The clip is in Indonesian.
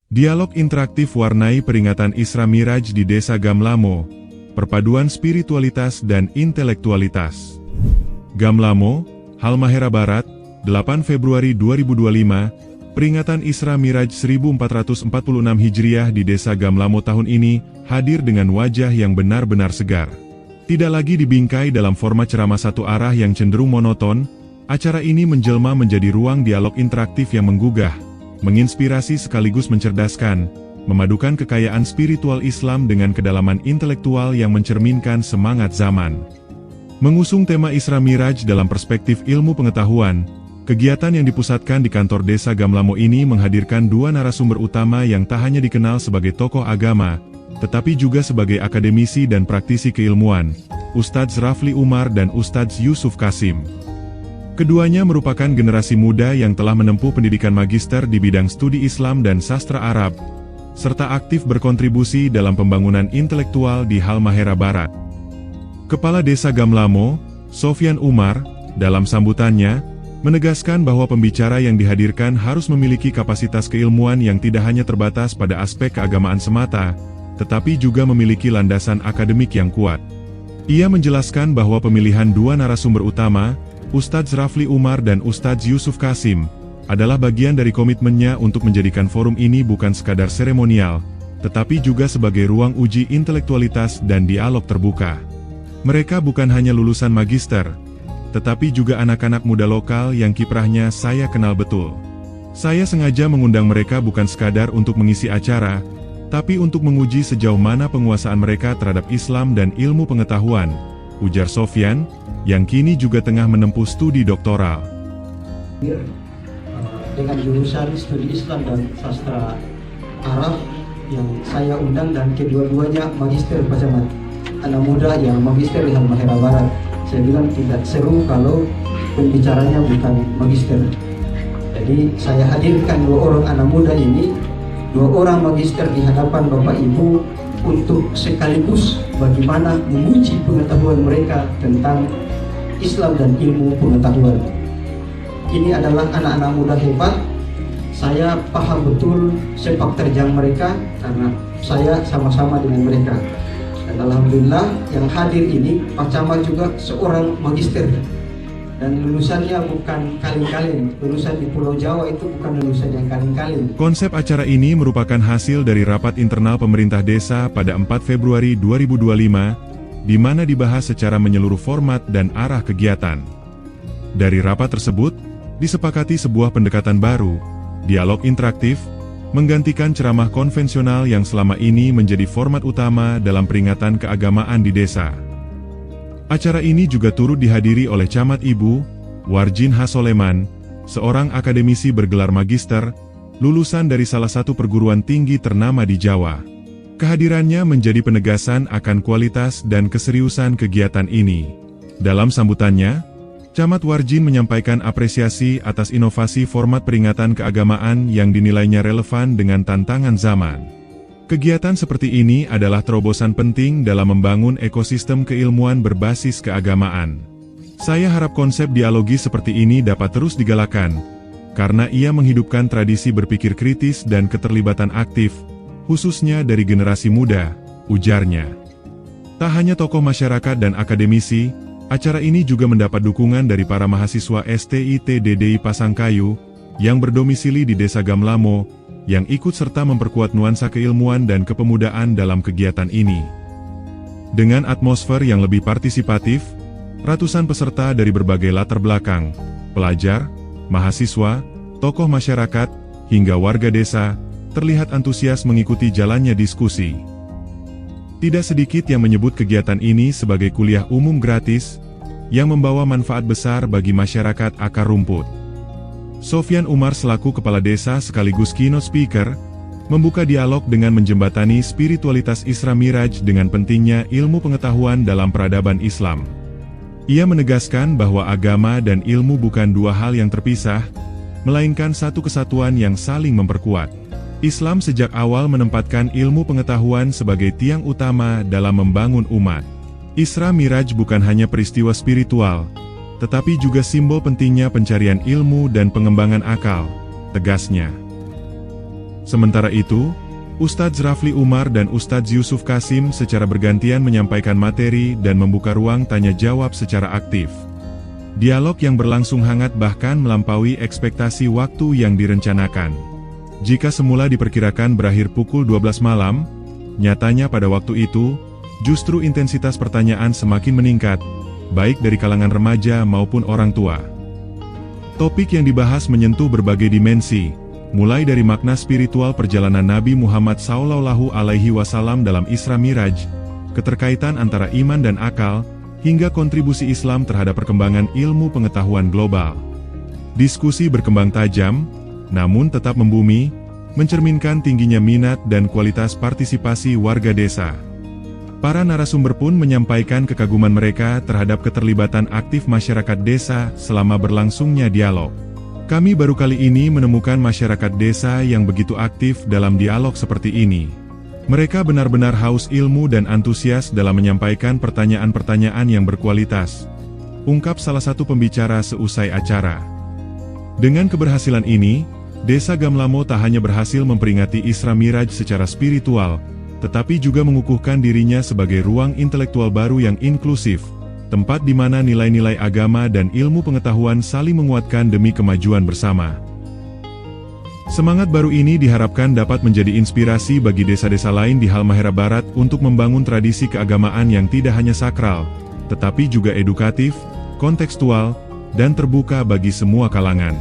Dialog interaktif warnai peringatan Isra Miraj di Desa Gamlamo, perpaduan spiritualitas dan intelektualitas. Gamlamo, Halmahera Barat, 8 Februari 2025, peringatan Isra Miraj 1446 Hijriah di Desa Gamlamo tahun ini hadir dengan wajah yang benar-benar segar. Tidak lagi dibingkai dalam format ceramah satu arah yang cenderung monoton, acara ini menjelma menjadi ruang dialog interaktif yang menggugah, menginspirasi sekaligus mencerdaskan, memadukan kekayaan spiritual Islam dengan kedalaman intelektual yang mencerminkan semangat zaman. Mengusung tema Isra Miraj dalam perspektif ilmu pengetahuan, kegiatan yang dipusatkan di kantor Desa Gamlamo ini menghadirkan dua narasumber utama yang tak hanya dikenal sebagai tokoh agama, tetapi juga sebagai akademisi dan praktisi keilmuan, Ustadz Rafli Umar dan Ustadz Yusuf Kasim. Keduanya merupakan generasi muda yang telah menempuh pendidikan magister di bidang studi Islam dan sastra Arab, serta aktif berkontribusi dalam pembangunan intelektual di Halmahera Barat. Kepala Desa Gamlamo, Sofyan Umar, dalam sambutannya, menegaskan bahwa pembicara yang dihadirkan harus memiliki kapasitas keilmuan yang tidak hanya terbatas pada aspek keagamaan semata, tetapi juga memiliki landasan akademik yang kuat. Ia menjelaskan bahwa pemilihan dua narasumber utama, Ustadz Rafli Umar dan Ustadz Yusuf Kasim, adalah bagian dari komitmennya untuk menjadikan forum ini bukan sekadar seremonial, tetapi juga sebagai ruang uji intelektualitas dan dialog terbuka. Mereka bukan hanya lulusan magister, tetapi juga anak-anak muda lokal yang kiprahnya saya kenal betul. Saya sengaja mengundang mereka bukan sekadar untuk mengisi acara, tapi untuk menguji sejauh mana penguasaan mereka terhadap Islam dan ilmu pengetahuan, ujar Sofyan, yang kini juga tengah menempuh studi doktoral. Dengan jurusan studi Islam dan sastra Arab yang saya undang, dan kedua-duanya magister pasangan anak muda yang magister di Halmahera Barat. Saya bilang tidak seru kalau pembicaranya bukan magister. Jadi saya hadirkan dua orang anak muda ini, dua orang magister di hadapan Bapak Ibu untuk sekaligus bagaimana menguji pengetahuan mereka tentang Islam dan ilmu pengetahuan. Ini adalah anak-anak muda hebat. Saya paham betul sepak terjang mereka karena saya sama-sama dengan mereka. Dan alhamdulillah yang hadir ini Pak Camat juga seorang magister. Dan lulusannya bukan kaleng-kaleng, lulusan di Pulau Jawa itu bukan lulusan yang kaleng-kaleng. Konsep acara ini merupakan hasil dari rapat internal pemerintah desa pada 4 Februari 2025, di mana dibahas secara menyeluruh format dan arah kegiatan. Dari rapat tersebut, disepakati sebuah pendekatan baru, dialog interaktif, menggantikan ceramah konvensional yang selama ini menjadi format utama dalam peringatan keagamaan di desa. Acara ini juga turut dihadiri oleh Camat Ibu, Warjin Hasoleman, seorang akademisi bergelar magister, lulusan dari salah satu perguruan tinggi ternama di Jawa. Kehadirannya menjadi penegasan akan kualitas dan keseriusan kegiatan ini. Dalam sambutannya, Camat Warjin menyampaikan apresiasi atas inovasi format peringatan keagamaan yang dinilainya relevan dengan tantangan zaman. Kegiatan seperti ini adalah terobosan penting dalam membangun ekosistem keilmuan berbasis keagamaan. Saya harap konsep dialogi seperti ini dapat terus digalakan, karena ia menghidupkan tradisi berpikir kritis dan keterlibatan aktif, khususnya dari generasi muda, ujarnya. Tak hanya tokoh masyarakat dan akademisi, acara ini juga mendapat dukungan dari para mahasiswa STIT-DDI Pasangkayu, yang berdomisili di Desa Gamlamo, yang ikut serta memperkuat nuansa keilmuan dan kepemudaan dalam kegiatan ini. Dengan atmosfer yang lebih partisipatif, ratusan peserta dari berbagai latar belakang, pelajar, mahasiswa, tokoh masyarakat, hingga warga desa, terlihat antusias mengikuti jalannya diskusi. Tidak sedikit yang menyebut kegiatan ini sebagai kuliah umum gratis, yang membawa manfaat besar bagi masyarakat akar rumput. Sofyan Umar selaku kepala desa sekaligus keynote speaker, membuka dialog dengan menjembatani spiritualitas Isra Miraj dengan pentingnya ilmu pengetahuan dalam peradaban Islam. Ia menegaskan bahwa agama dan ilmu bukan dua hal yang terpisah, melainkan satu kesatuan yang saling memperkuat. Islam sejak awal menempatkan ilmu pengetahuan sebagai tiang utama dalam membangun umat. Isra Miraj bukan hanya peristiwa spiritual, tetapi juga simbol pentingnya pencarian ilmu dan pengembangan akal, tegasnya. Sementara itu, Ustadz Rafli Umar dan Ustadz Yusuf Kasim secara bergantian menyampaikan materi dan membuka ruang tanya jawab secara aktif. Dialog yang berlangsung hangat bahkan melampaui ekspektasi waktu yang direncanakan. Jika semula diperkirakan berakhir pukul 12 malam, nyatanya pada waktu itu, justru intensitas pertanyaan semakin meningkat, baik dari kalangan remaja maupun orang tua. Topik yang dibahas menyentuh berbagai dimensi, mulai dari makna spiritual perjalanan Nabi Muhammad SAW dalam Isra Miraj, keterkaitan antara iman dan akal, hingga kontribusi Islam terhadap perkembangan ilmu pengetahuan global. Diskusi berkembang tajam, namun tetap membumi, mencerminkan tingginya minat dan kualitas partisipasi warga desa. Para narasumber pun menyampaikan kekaguman mereka terhadap keterlibatan aktif masyarakat desa selama berlangsungnya dialog. Kami baru kali ini menemukan masyarakat desa yang begitu aktif dalam dialog seperti ini. Mereka benar-benar haus ilmu dan antusias dalam menyampaikan pertanyaan-pertanyaan yang berkualitas, ungkap salah satu pembicara seusai acara. Dengan keberhasilan ini, Desa Gamlamo tak hanya berhasil memperingati Isra Miraj secara spiritual, tetapi juga mengukuhkan dirinya sebagai ruang intelektual baru yang inklusif, tempat di mana nilai-nilai agama dan ilmu pengetahuan saling menguatkan demi kemajuan bersama. Semangat baru ini diharapkan dapat menjadi inspirasi bagi desa-desa lain di Halmahera Barat untuk membangun tradisi keagamaan yang tidak hanya sakral, tetapi juga edukatif, kontekstual, dan terbuka bagi semua kalangan.